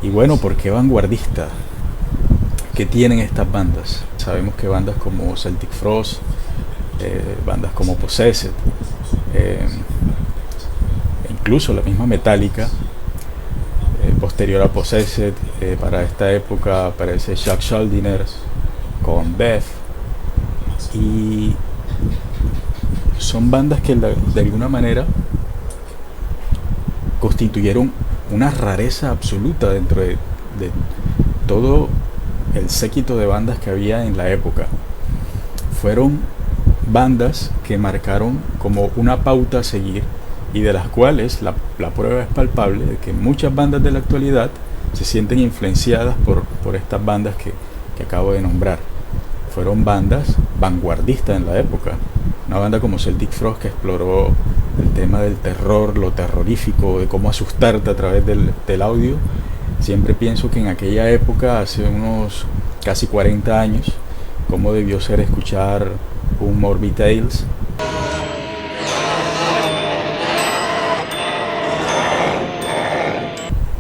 Y bueno, ¿por qué vanguardista? ¿Qué tienen estas bandas? Sabemos que bandas como Celtic Frost, bandas como Possessed, eh, incluso la misma Metallica, posterior a Possessed, para esta época aparece Chuck Schuldiner con Death, y son bandas que de alguna manera constituyeron una rareza absoluta dentro de todo el séquito de bandas que había en la época. Fueron bandas que marcaron como una pauta a seguir y de las cuales la prueba es palpable de que muchas bandas de la actualidad se sienten influenciadas por estas bandas que acabo de nombrar. Fueron bandas vanguardistas en la época. Una banda como Celtic Frost, que exploró el tema del terror, lo terrorífico, de cómo asustarte a través del audio. Siempre pienso que en aquella época, hace unos casi 40 años, cómo debió ser escuchar un Morbid Tales.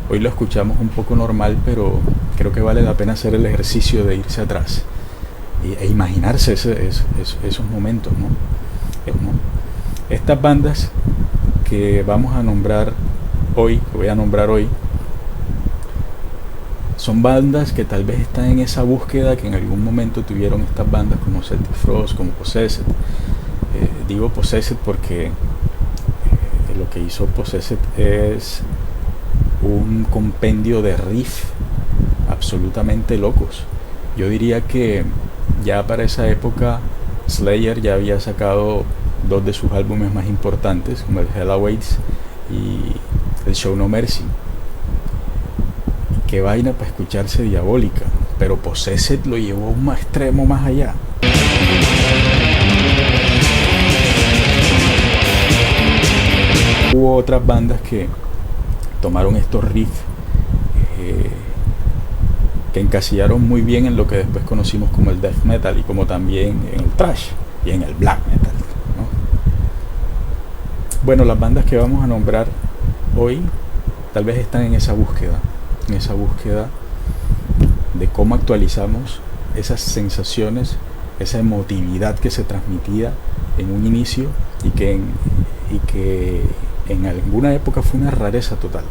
Hoy lo escuchamos un poco normal, pero creo que vale la pena hacer el ejercicio de irse atrás e imaginarse esos momentos, ¿no? Estas bandas que vamos a nombrar hoy, que voy a nombrar hoy, son bandas que tal vez están en esa búsqueda que en algún momento tuvieron estas bandas como Celtic Frost, como Possessed. Digo Possessed porque lo que hizo Possessed es un compendio de riff absolutamente locos. Yo diría que ya para esa época Slayer ya había sacado dos de sus álbumes más importantes, como el Hell Awaits y el Show No Mercy. Qué vaina para escucharse diabólica, pero Possessed lo llevó a un extremo más allá. Hubo otras bandas que tomaron estos riffs que encasillaron muy bien en lo que después conocimos como el death metal y como también en el thrash y en el black metal, ¿no? Bueno, las bandas que vamos a nombrar hoy tal vez están en esa búsqueda de cómo actualizamos esas sensaciones, esa emotividad que se transmitía en un inicio y que en alguna época fue una rareza total,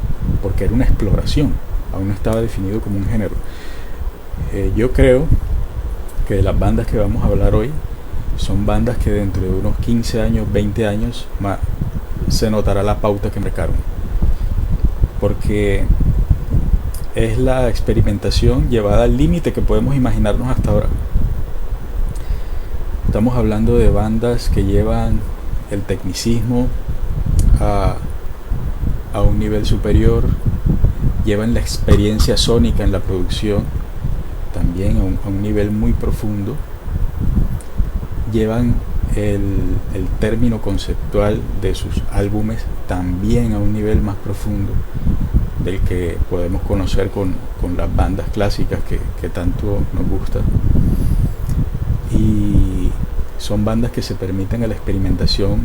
porque era una exploración, aún no estaba definido como un género. Yo creo que de las bandas que vamos a hablar hoy son bandas que dentro de unos 15 años, 20 años se notará la pauta que marcaron, porque es la experimentación llevada al límite que podemos imaginarnos hasta ahora. Estamos hablando de bandas que llevan el tecnicismo a un nivel superior, llevan la experiencia sónica en la producción también a un nivel muy profundo, llevan el término conceptual de sus álbumes también a un nivel más profundo del que podemos conocer con las bandas clásicas que tanto nos gustan. Y son bandas que se permiten a la experimentación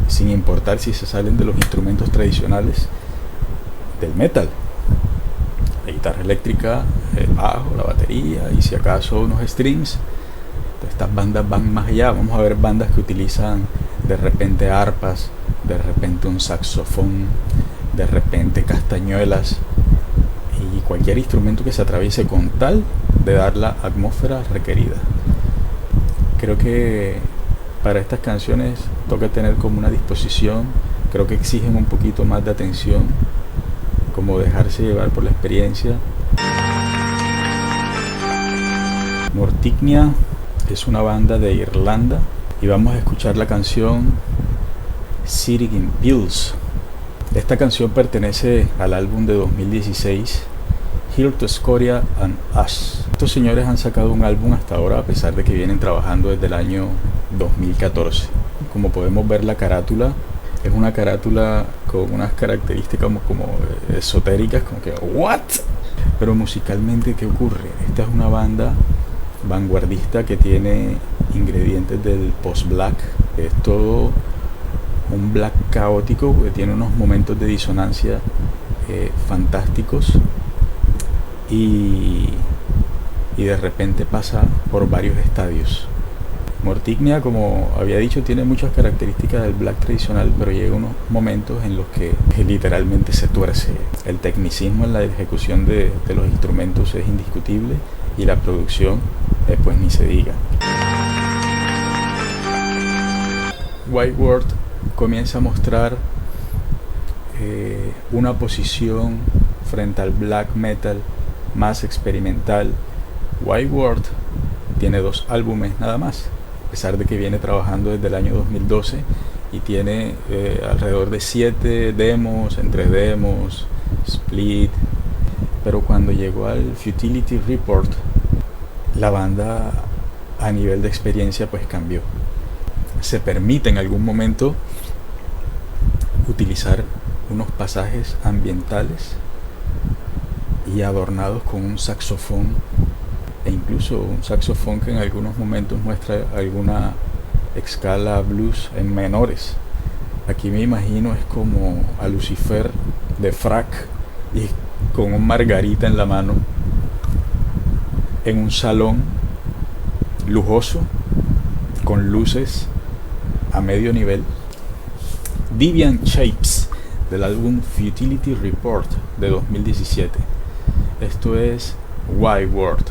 sin importar si se salen de los instrumentos tradicionales del metal, la guitarra eléctrica, el bajo, la batería y si acaso unos strings. Estas bandas van más allá. Vamos a ver bandas que utilizan de repente arpas, de repente un saxofón, de repente castañuelas y cualquier instrumento que se atraviese con tal de dar la atmósfera requerida. Creo que para estas canciones toca tener como una disposición, creo que exigen un poquito más de atención, como dejarse llevar por la experiencia. Mortignia es una banda de Irlanda y vamos a escuchar la canción Sitting Pills. Esta canción pertenece al álbum de 2016 Here to Scoria and Ash. Estos señores han sacado un álbum hasta ahora a pesar de que vienen trabajando desde el año 2014. Como podemos ver, la carátula es una carátula con unas características como esotéricas, como que ¿what? Pero musicalmente, ¿qué ocurre? Esta es una banda vanguardista que tiene ingredientes del post-black. Es todo un black caótico que tiene unos momentos de disonancia fantásticos. y, y de repente pasa por varios estadios. Mortignia, como había dicho, tiene muchas características del black tradicional, pero llega unos momentos en los que literalmente se tuerce. El tecnicismo en la ejecución de los instrumentos es indiscutible, y la producción, pues ni se diga. Whiteword comienza a mostrar una posición frente al black metal más experimental. Whiteword tiene 2 álbumes nada más, a pesar de que viene trabajando desde el año 2012 y tiene alrededor de 7 demos, entre demos, split. Pero cuando llegó al Futility Report, la banda a nivel de experiencia pues cambió. Se permite en algún momento utilizar unos pasajes ambientales y adornados con un saxofón, e incluso un saxofón que en algunos momentos muestra alguna escala blues en menores. Aquí me imagino es como a Lucifer de frac y con un margarita en la mano en un salón lujoso con luces a medio nivel. Deviant Shapes, del álbum Futility Report de 2017. Esto es Whiteword.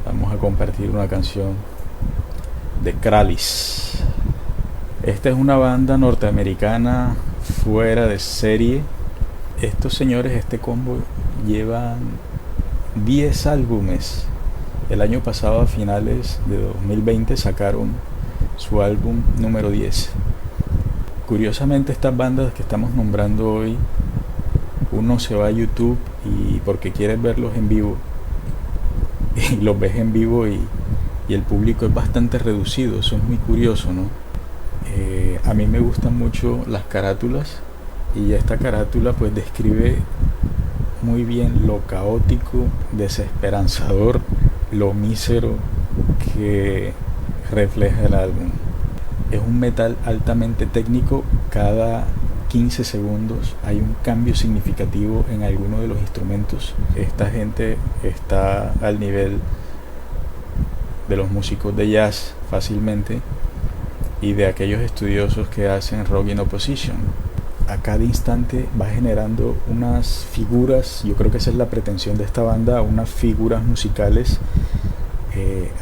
Vamos a compartir una canción de Krallice. Esta es una banda norteamericana fuera de serie. Estos señores, este combo, llevan 10 álbumes. El año pasado, a finales de 2020, sacaron su álbum número 10. Curiosamente, estas bandas que estamos nombrando hoy, uno se va a YouTube y porque quieres verlos en vivo, y los ves en vivo y el público es bastante reducido. Eso es muy curioso, ¿no? A mí me gustan mucho las carátulas, y esta carátula pues describe muy bien lo caótico, desesperanzador, lo mísero que refleja el álbum. Es un metal altamente técnico. Cada 15 segundos hay un cambio significativo en alguno de los instrumentos. Esta gente está al nivel de los músicos de jazz fácilmente, y de aquellos estudiosos que hacen rock in opposition. A cada instante va generando unas figuras, yo creo que esa es la pretensión de esta banda, unas figuras musicales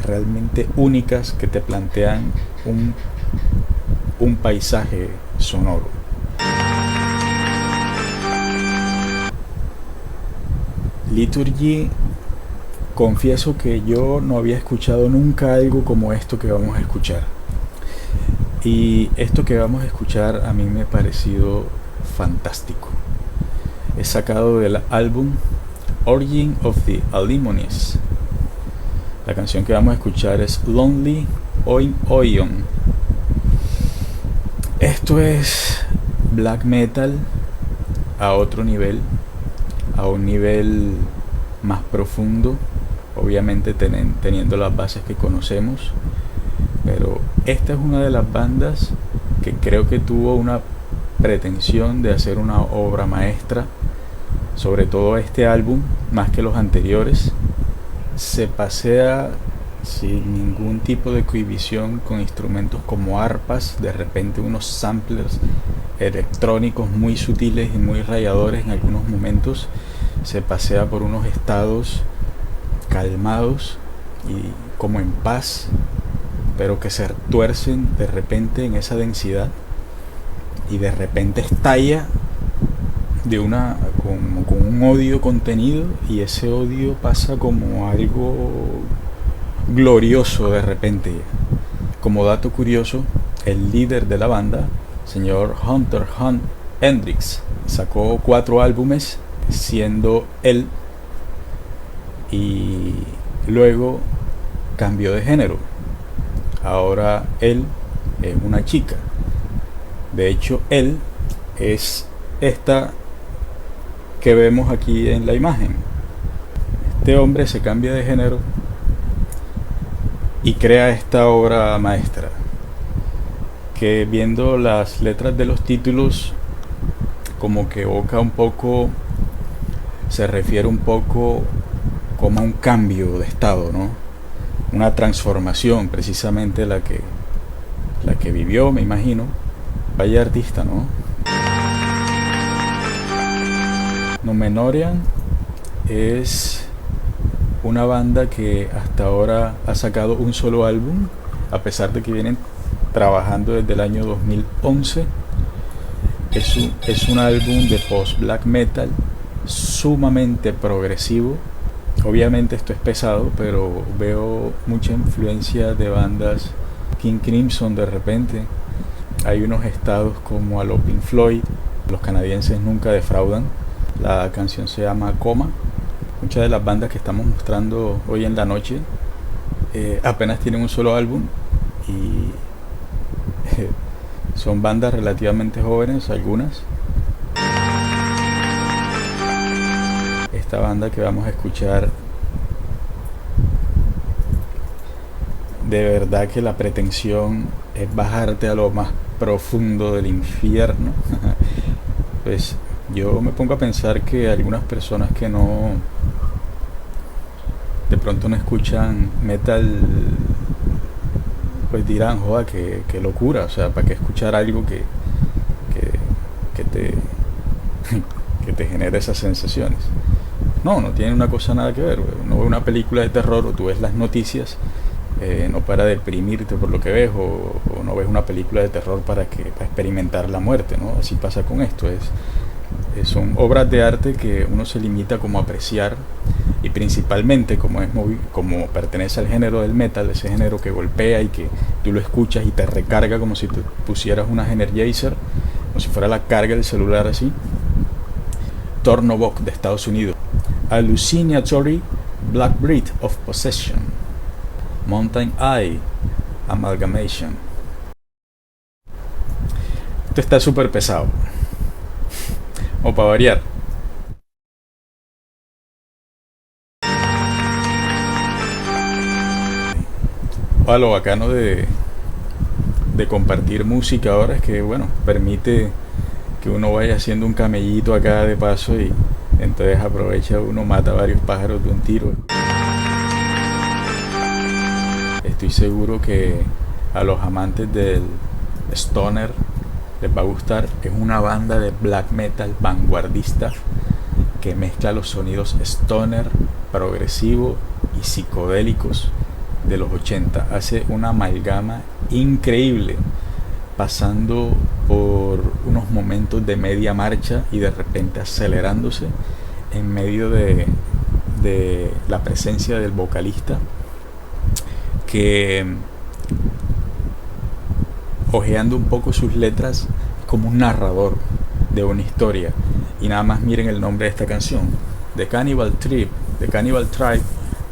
realmente únicas que te plantean un paisaje sonoro. Liturgy, confieso que yo no había escuchado nunca algo como esto que vamos a escuchar. Y esto que vamos a escuchar a mí me ha parecido fantástico. Es sacado del álbum Origin of the Alimonies. La canción que vamos a escuchar es Lonely Oin Oion. Esto es black metal a otro nivel, a un nivel más profundo, obviamente teniendo las bases que conocemos. Pero esta es una de las bandas que creo que tuvo una pretensión de hacer una obra maestra. Sobre todo este álbum, más que los anteriores, se pasea sin ningún tipo de cohibición con instrumentos como arpas, de repente unos samplers electrónicos muy sutiles y muy rayadores en algunos momentos. Se pasea por unos estados calmados y como en paz, pero que se tuercen de repente en esa densidad, y de repente estalla de con un odio contenido, y ese odio pasa como algo glorioso de repente. Como dato curioso, el líder de la banda, señor Hunter Hunt Hendrix, sacó 4 álbumes siendo él, y luego cambió de género. Ahora él es una chica. De hecho, él es esta que vemos aquí en la imagen. Este hombre se cambia de género y crea esta obra maestra, que viendo las letras de los títulos como que evoca un poco, se refiere un poco como a un cambio de estado, ¿no? Una transformación, precisamente la que vivió, me imagino. Vaya artista, ¿no? Númenórean es una banda que hasta ahora ha sacado un solo álbum, a pesar de que vienen trabajando desde el año 2011. Es un álbum de post-black metal sumamente progresivo. Obviamente esto es pesado, pero veo mucha influencia de bandas King Crimson de repente. Hay unos estados como a lo Pink Floyd. Los canadienses nunca defraudan. La canción se llama Coma. Muchas de las bandas que estamos mostrando hoy en la noche apenas tienen un solo álbum y son bandas relativamente jóvenes, algunas. Esta banda que vamos a escuchar, de verdad que la pretensión es bajarte a lo más profundo del infierno. Pues yo me pongo a pensar que algunas personas que no, de pronto no escuchan metal, pues dirán, joda, que locura, o sea, ¿para qué escuchar algo que te que te genera esas sensaciones? No tiene una cosa nada que ver. Uno ve una película de terror o tú ves las noticias, no para deprimirte por lo que ves, o no ves una película de terror para experimentar la muerte, ¿no? Así pasa con esto. Son obras de arte que uno se limita como a apreciar, y principalmente como pertenece al género del metal, ese género que golpea y que tú lo escuchas y te recarga como si te pusieras una Energizer, como si fuera la carga del celular así. Tornobog de Estados Unidos. Hallucinatory Black Breed of Possession. Mountain Eye Amalgamation. Esto está súper pesado. O para variar. Lo bacano de compartir música ahora es que, bueno, permite que uno vaya haciendo un camellito acá de paso, y entonces aprovecha, uno mata varios pájaros de un tiro. Estoy seguro que a los amantes del stoner les va a gustar. Es una banda de black metal vanguardista que mezcla los sonidos stoner, progresivo y psicodélicos de los 80. Hace una amalgama increíble, pasando por unos momentos de media marcha y de repente acelerándose en medio de la presencia del vocalista, que, ojeando un poco sus letras, es como un narrador de una historia. Y nada más miren el nombre de esta canción: The Cannibal Tribe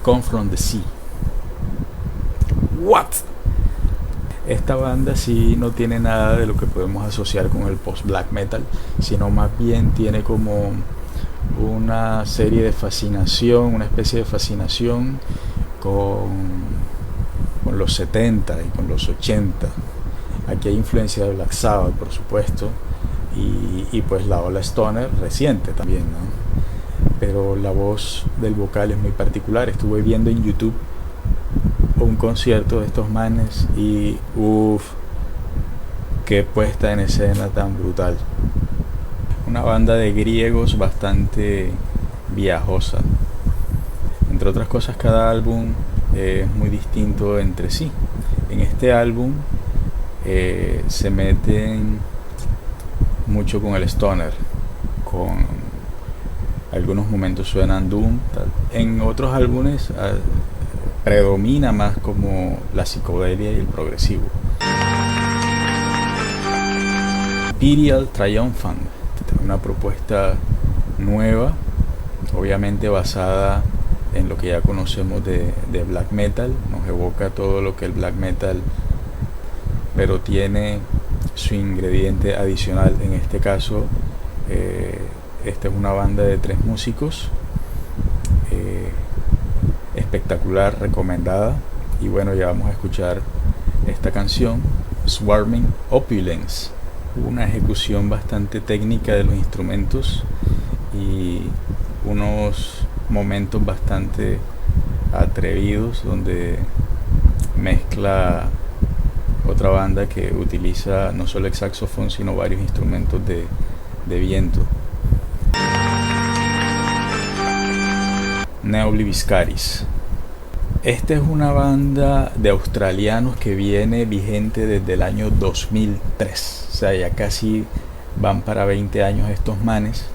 Come From The Sea. What? Esta banda sí no tiene nada de lo que podemos asociar con el post-black metal, sino más bien tiene como una serie de fascinación, una especie de fascinación con los 70 y con los 80. Aquí hay influencia de Black Sabbath, por supuesto, y pues la ola stoner reciente también, ¿no? Pero la voz del vocal es muy particular. Estuve viendo en YouTube un concierto de estos manes y qué puesta en escena tan brutal. Una banda de griegos bastante viajosa. Entre otras cosas, cada álbum es muy distinto entre sí. En este álbum se meten mucho con el stoner, con algunos momentos suenan doom, tal. En otros álbumes predomina más como la psicodelia y el progresivo. Imperial Triumphant, una propuesta nueva, obviamente basada en lo que ya conocemos de black metal. Nos evoca todo lo que el black metal, pero tiene su ingrediente adicional. En este caso, esta es una banda de 3 músicos, espectacular, recomendada. Y bueno, ya vamos a escuchar esta canción, Swarming Opulence. una ejecución bastante técnica de los instrumentos y unos momentos bastante atrevidos donde mezcla otra banda que utiliza no solo el saxofón sino varios instrumentos de viento. Neobliviscaris. Esta es una banda de australianos que viene vigente desde el año 2003, o sea, ya casi van para 20 años estos manes,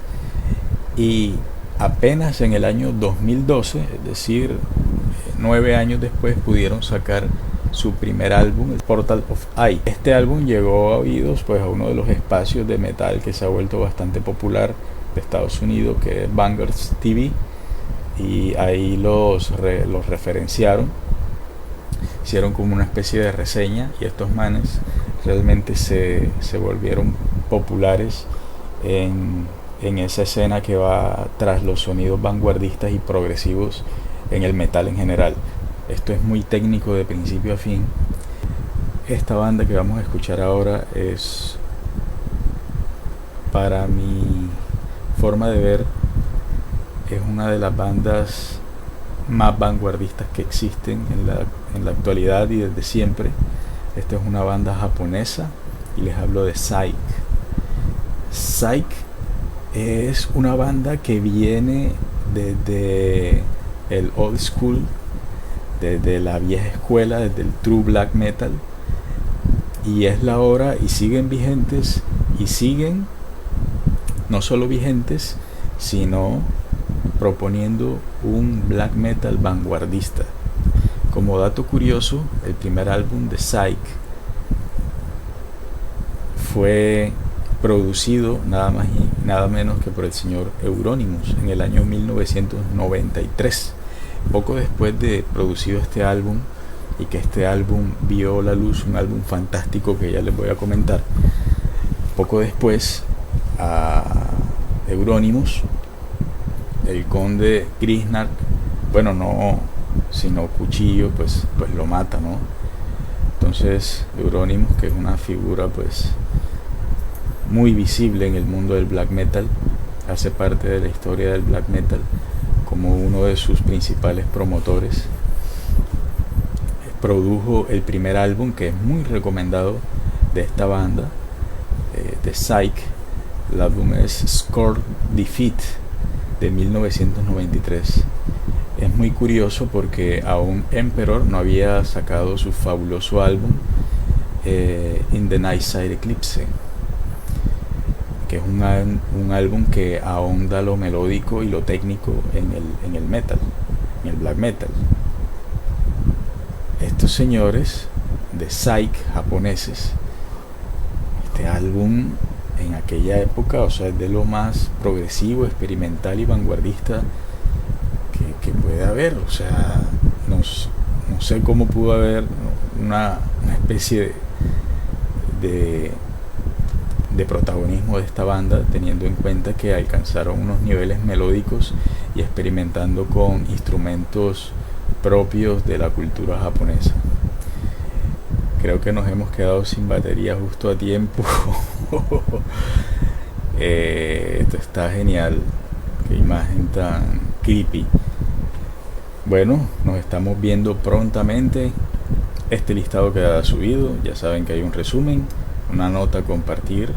y apenas en el año 2012, es decir, 9 años después, pudieron sacar su primer álbum, el Portal of Eye. Este álbum llegó a oídos pues a uno de los espacios de metal que se ha vuelto bastante popular de Estados Unidos, que es Vanguard TV, y ahí los referenciaron, hicieron como una especie de reseña, y estos manes realmente se volvieron populares en esa escena que va tras los sonidos vanguardistas y progresivos en el metal en general. Esto es muy técnico de principio a fin. Esta banda que vamos a escuchar ahora es, para mi forma de ver, es una de las bandas más vanguardistas que existen en la actualidad y desde siempre. Esta es una banda japonesa y les hablo de Psyche. Psyche es una banda que viene desde el old school, desde la vieja escuela, desde el true black metal, y es la hora, y siguen vigentes, y siguen no solo vigentes, sino proponiendo un black metal vanguardista. Como dato curioso, el primer álbum de Psyche fue producido nada más y nada menos que por el señor Euronymous en el año 1993. Poco después de producido este álbum, y que este álbum vio la luz, un álbum fantástico que ya les voy a comentar, poco después a Euronymous, el conde Krishnar, bueno, no, sino Cuchillo, pues lo mata, ¿no? Entonces Euronymous, que es una figura pues muy visible en el mundo del black metal, hace parte de la historia del black metal como uno de sus principales promotores. Produjo el primer álbum, que es muy recomendado, de esta banda, de Psyche. El álbum es Score Defeat, de 1993. Es muy curioso porque aún Emperor no había sacado su fabuloso álbum In the Night Side Eclipse, que es un álbum que ahonda lo melódico y lo técnico en el metal, en el black metal. Estos señores de Psyche, japoneses, este álbum en aquella época, o sea, es de lo más progresivo, experimental y vanguardista que puede haber. O sea, no sé cómo pudo haber una especie de protagonismo de esta banda, teniendo en cuenta que alcanzaron unos niveles melódicos y experimentando con instrumentos propios de la cultura japonesa. Creo que nos hemos quedado sin batería justo a tiempo. Esto está genial. Qué imagen tan creepy. Bueno, nos estamos viendo prontamente. Este listado quedará subido. Ya saben que hay un resumen, una nota a compartir.